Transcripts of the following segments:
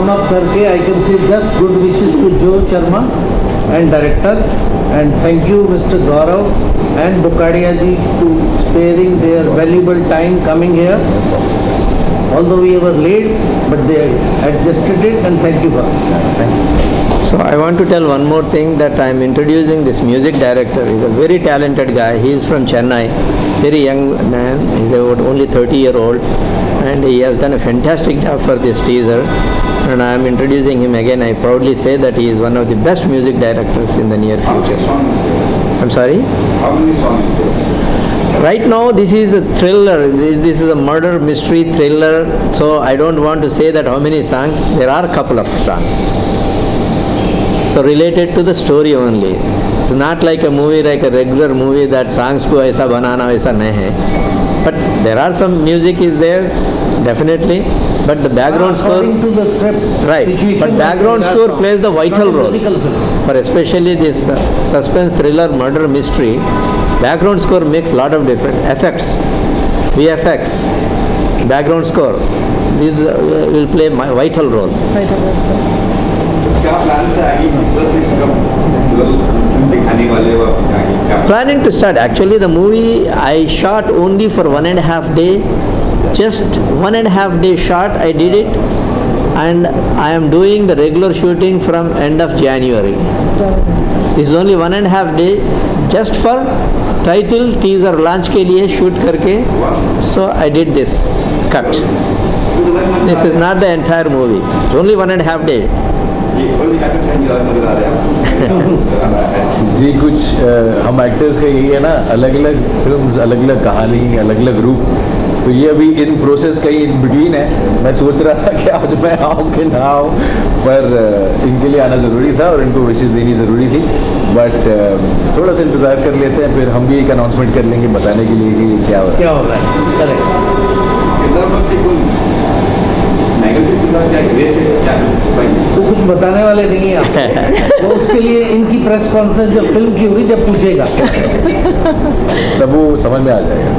sum up करके I can say just good wishes to Joe Sharma and director, and thank you Mr. Gaurav and Bukadia ji to sparing their valuable time coming here. Although we were late, but they adjusted it, and thank you for that. Thank you. So I want to tell one more thing, that I am introducing this music director. He's a very talented guy. He is from Chennai, very young man. He's about only 30-year-old, and he has done a fantastic job for this teaser. And I am introducing him again. I proudly say that he is one of the best music directors in the near future. I'm sorry? How many songs? Right now, this is a thriller. This is a murder mystery thriller. So I don't want to say that how many songs. There are a couple of songs. So related to the story only. It's not like a movie, like a regular movie that songs ko aisa banana waisa nahi hai. But there are some music is there, definitely. But the background score, according to the script, right? But background score plays the vital role. For especially this suspense thriller murder mystery, background score makes lot of different effects, VFX, background score. These will play my vital role. Vital role, sir. क्या plan से आगे किस तरह से दिखाने वाले हो आगे क्या? Planning to start. Actually, the movie I shot only for 1.5 day. Just 1.5 day shot I did it, and I am doing the regular shooting from end of January. This is only 1.5 day just for title teaser launch के लिए shoot करके. So I did this cut. This is not the entire movie. It's only 1.5 day. जी कुछ हम actors का यही है ना, अलग अलग फिल्म्स, अलग अलग कहानी, अलग अलग रूप. तो ये अभी इन प्रोसेस कहीं इन बिटवीन है. मैं सोच रहा था कि आज मैं आऊँ कि ना आऊँ, पर इनके लिए आना ज़रूरी था और इनको विशेष देनी ज़रूरी थी. बट थोड़ा सा इंतज़ार कर लेते हैं, फिर हम भी एक अनाउंसमेंट कर लेंगे बताने के लिए कि क्या हो रहा है. तो कुछ बताने वाले नहीं है आप. तो उसके लिए इनकी प्रेस कॉन्फ्रेंस जब फिल्म की होगी, जब पूछेगा तब वो समझ में आ जाएगा.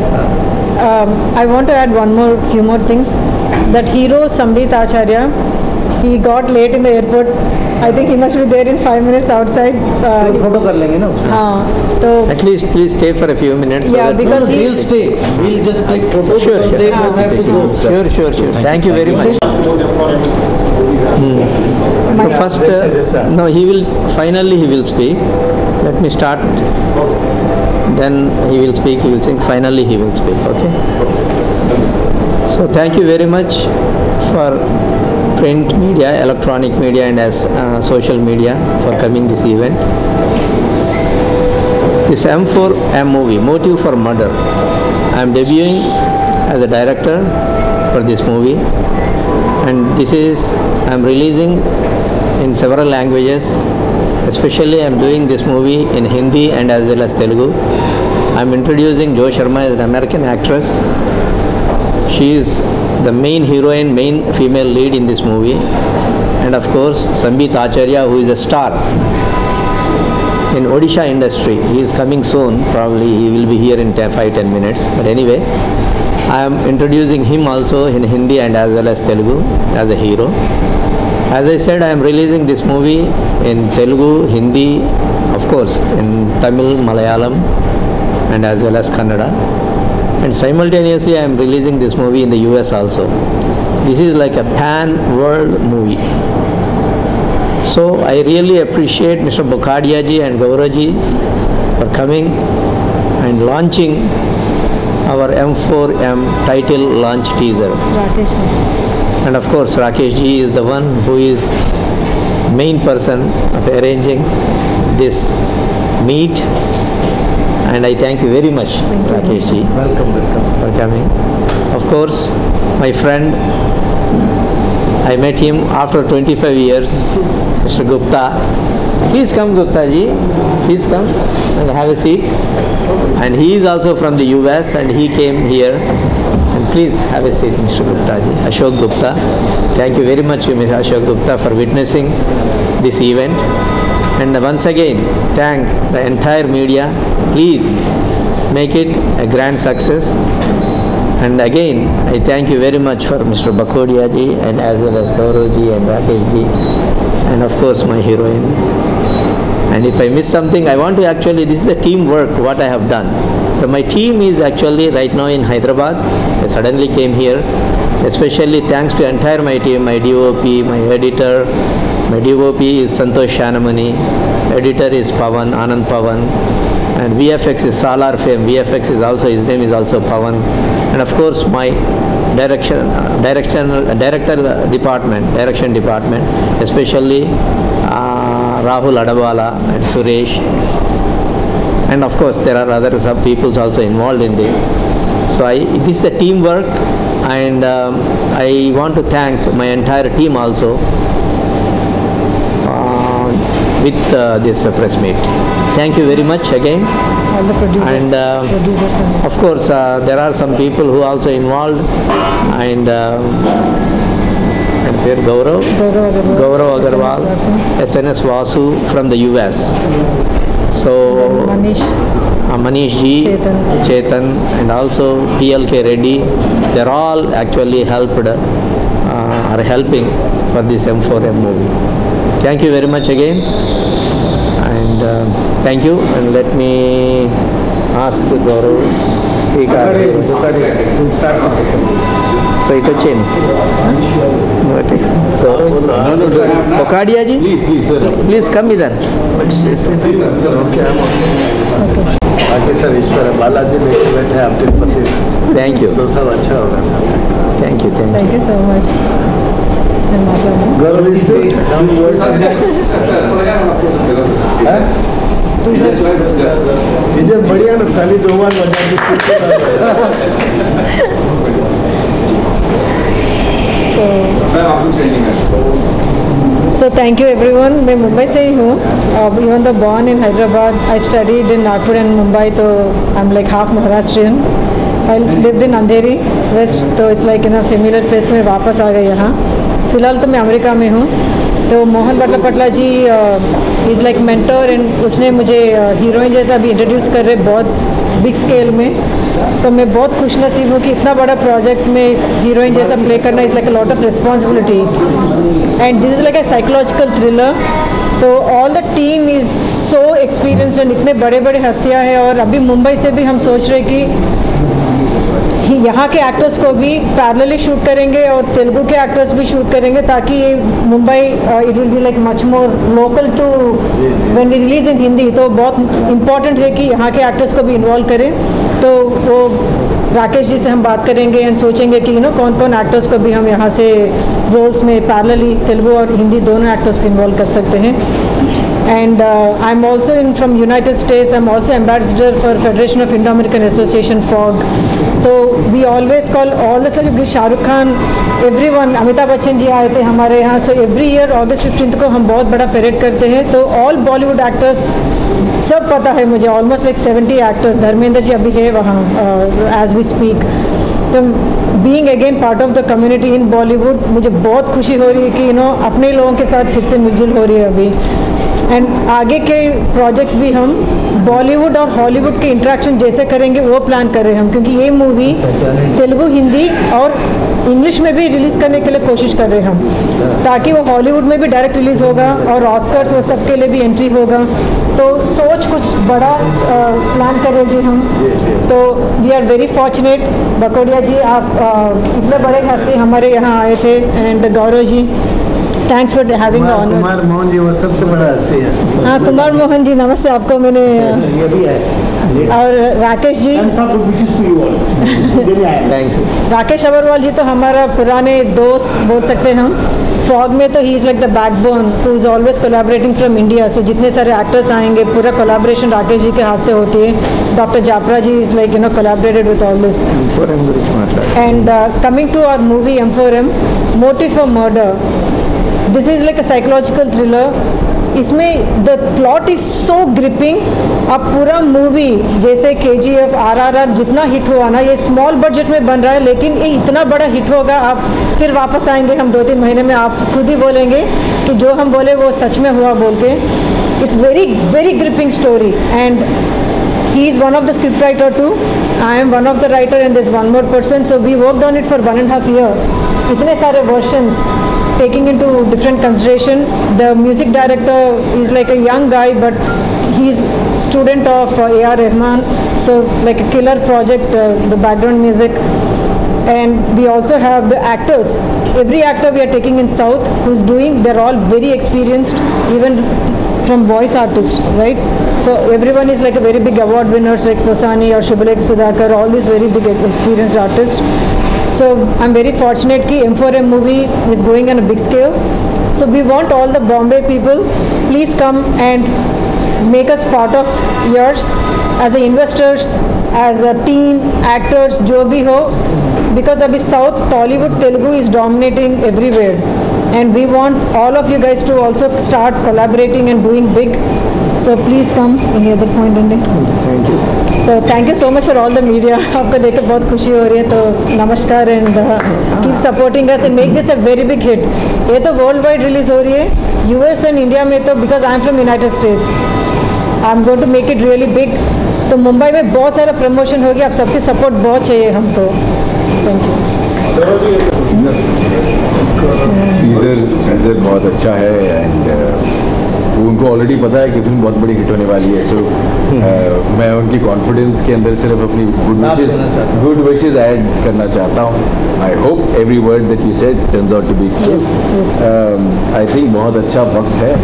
I want to add few more things. That hero Sambit Acharya, he got late in the airport. I think he must be there in 5 minutes outside. Photo कर लेंगे ना उसका. हाँ, तो At least please stay for a few minutes. Yeah, so that because he- We'll stay. We'll just click photo. Sure, because sure. They both have to go. Sure. Thank you very much. So first, no, finally he will speak. Let me start. Then he will speak, he will sing. Finally he will speak, okay? So thank you very much for print media, electronic media, and as social media for coming this event. This M4M movie, Motive for Murder. I am debuting as a director for this movie, and I am releasing in several languages. Especially I am doing this movie in Hindi and as well as Telugu. I am introducing Joe Sharma as an American actress. She is the main heroine, main female lead in this movie. And of course Sambit Acharya, who is a star in Odisha industry. He is coming soon, probably he will be here in 5-10 minutes. But anyway, I am introducing him also in Hindi and as well as Telugu as a hero. As I said, I am releasing this movie in Telugu, Hindi, of course, in Tamil, Malayalam, and as well as Kannada. And simultaneously, I am releasing this movie in the US also. This is like a pan-world movie. So I really appreciate Mr. Bukadia ji and Gaurav ji for coming and launching our M4M title launch teaser. Rakesh. And of course, Rakesh ji is the one who is main person of arranging this meet. And I thank you very much, Rakesh ji. Welcome. For coming. Of course, my friend, I met him after 25 years, Mr. Gupta. Please come, Gupta ji. Please come and have a seat. And he is also from the US and he came here. And please have a seat, Mr. Gupta ji. Ashok Gupta. Thank you very much, Mr. Ashok Gupta, for witnessing this event. And once again, thank the entire media. Please make it a grand success. And again, I thank you very much for Mr. Bakodia ji and as well as Gaurav ji and Rakesh ji, and of course my heroine. And if I miss something, I want to actually, this is a teamwork what I have done. So my team is actually right now in Hyderabad. I suddenly came here, especially thanks to entire my team, my DOP, my editor. My DOP is Santosh Shanamani, editor is Pavan, Anand Pavan, and VFX is Salar Fame. VFX is also, his name is also Pavan. And of course my direction department, especially Rahul Adabala and Suresh. And of course there are other some people also involved in this. So this is a teamwork, and I want to thank my entire team also with this press meet. Thank you very much again. All the producers. And of course there are some people who also involved, and Gaurav Agarwal, SNS Vasu from the US. So Manish ji, Chetan, and also PLK Reddy, they're all actually are helping for this M4M movie. Thank you very much again, and thank you, and let me ask Gaurav. So it is Bokadia ji, Please, sir. please come here. बाकी sir ईश्वर है, बालाजी लेके बैठे हैं, आप तिरुपति में। Thank you. तो सब अच्छा होगा sir. Thank you. Thank you so much. And Matla. Gaurav ji, say अच्छा लगा ना आपको? इधर बढ़िया ना, खाली 2 बार बजा दी। मैं आपको ट्रेनिंग है। So thank you everyone. मैं मुंबई से ही हूँ. Even though born in Hyderabad, I studied in Nagpur and Mumbai. So I'm like half Maharashtrian. I lived in Andheri West. So it's like in a familiar place. मैं वापस आ गई यहाँ. फिलहाल तो मैं अमेरिका में हूँ. तो मोहन बटला जी इज़ लाइक मेंटर, एंड उसने मुझे हीरोइन जैसा भी इंट्रोड्यूस कर रहे बहुत बिग स्केल में. तो मैं बहुत खुशनसीब हूँ कि इतना बड़ा प्रोजेक्ट में हीरोइन जैसा प्ले करना is like a lot of responsibility, and this is like a psychological thriller. तो all the team is so experienced, and इतने बड़े बड़े हस्तियाँ हैं. और अभी मुंबई से भी हम सोच रहे कि यहाँ के एक्टर्स को भी पैरेलली शूट करेंगे और तेलुगु के एक्टर्स भी शूट करेंगे, ताकि ये Mumbai it will be like much more local too when we release in Hindi. तो बहुत इम्पॉर्टेंट है कि यहाँ के एक्टर्स को भी इन्वॉल्व करें. तो वो राकेश जी से हम बात करेंगे एंड सोचेंगे कि कौन कौन एक्टर्स को भी हम यहाँ से रोल्स में पैरेलली तेलुगु और हिंदी दोनों एक्टर्स को इन्वॉल्व कर सकते हैं. And I'm also from United States. I'm also ambassador for Federation of Indo-American Association FOG. So we always call all the celebrities, Shah Rukh Khan, everyone. Amitabh Bachchan ji आए थे हमारे यहाँ. So every year August 15th को हम बहुत बड़ा parade करते हैं. तो all Bollywood actors सब पता है मुझे, almost like 70 actors. Dharmendra ji अभी है वहाँ as we speak. तो being again part of the community in Bollywood, मुझे बहुत खुशी हो रही है कि अपने लोगों के साथ फिर से मिलजुल हो रही है अभी. एंड आगे के प्रोजेक्ट्स भी हम बॉलीवुड और हॉलीवुड के इंटरेक्शन जैसे करेंगे वो प्लान कर रहे हैं हम, क्योंकि ये मूवी तेलुगु, हिंदी और इंग्लिश में भी रिलीज़ करने के लिए कोशिश कर रहे हैं हम, ताकि वो हॉलीवुड में भी डायरेक्ट रिलीज़ होगा और ऑस्कर्स वो सब के लिए भी एंट्री होगा. तो सोच कुछ बड़ा प्लान करेंगे हम. तो we are very fortunate. Bakodia ji, आप इतने बड़े हस्ती हमारे यहाँ आए थे, एंड Gaurav ji, thanks for having the honour. Kumar Mohan ji वो सबसे बड़ा हस्ती है. हाँ, कुमार मोहन जी नमस्ते. आपको मैंने और राकेश जी, Thank you. राकेश अग्रवाल जी तो हमारा पुराने दोस्त बोल सकते हैं हम. फॉग में तो ही is like the backbone who is always collaborating from India. So जितने सारे एक्टर्स आएंगे पूरा कोलैबोरेशन राकेश जी के हाथ से होती है. Doctor Japra ji is like collaborated with all this. And coming to our movie M4M, motive for murder. This is like a psychological thriller. इसमें the plot is so gripping. अब पूरा मूवी जैसे KGF, RRR जितना हिट हुआ ना, ये small budget में बन रहा है, लेकिन ये इतना बड़ा हिट होगा. आप फिर वापस आएंगे हम 2-3 महीने में, आप खुद ही बोलेंगे कि जो हम बोले वो सच में हुआ बोल के. It's very very gripping story. And He is one of the script writer too. I am one of the writer and there's one more person. So we worked on it for 1.5 years. इतने सारे versions taking into different consideration. The music director is like a young guy, but he's student of A.R. Rahman. So like a killer project, the background music. And we also have the actors. Every actor we are taking in South who's doing, they're all very experienced, even from voice artists, right? So everyone is like a very big award winners like Tosani or Shubhalekh Sudhakar, all these very big experienced artists. So I'm very fortunate that M4M movie is going on a big scale. So we want all the Bombay people, please come and make us part of yours as a investors, as a team, actors, जो भी हो, because अभी South Tollywood Telugu is dominating everywhere, and we want all of you guys to also start collaborating and doing big. So please come. Any other point, Andy? Thank you. So thank you so much for all the media. आपको देख के बहुत खुशी हो रही है, तो नमस्कार and keep supporting us and make this a very big hit. ये तो world wide release हो रही है, US and India में तो, because I am from United States, I am going to make it really big. तो मुंबई में बहुत सारा प्रमोशन होगी, आप सबकी सपोर्ट बहुत चाहिए हमको. Thank you. टीजर बहुत अच्छा है एंड उनको ऑलरेडी पता है कि फिल्म बहुत बड़ी हिट होने वाली है. सो मैं उनकी कॉन्फिडेंस के अंदर सिर्फ अपनी गुड विशेस ऐड करना चाहता हूँ. I hope every word that you said turns out to be true. I think बहुत अच्छा वक्त है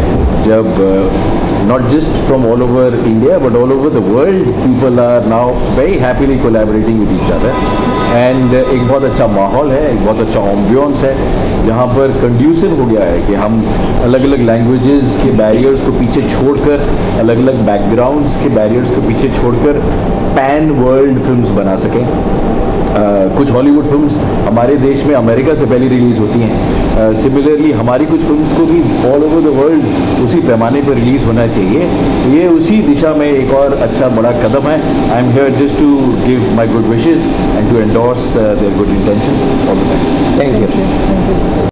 जब not just from all over India but all over the world people are now very happily collaborating with each other and एक बहुत अच्छा माहौल है, एक बहुत अच्छा ambience है जहाँ पर conducive हो गया है कि हम अलग अलग languages के barriers को पीछे छोड़कर, अलग अलग backgrounds के barriers को पीछे छोड़कर pan world films बना सकें. कुछ हॉलीवुड फिल्म्स हमारे देश में अमेरिका से पहले रिलीज़ होती हैं. सिमिलरली हमारी कुछ फिल्म्स को भी ऑल ओवर द वर्ल्ड उसी पैमाने पर रिलीज़ होना चाहिए. ये उसी दिशा में एक और अच्छा बड़ा कदम है. I am here just to give my good wishes and to endorse their good intentions. All the best. Thank you.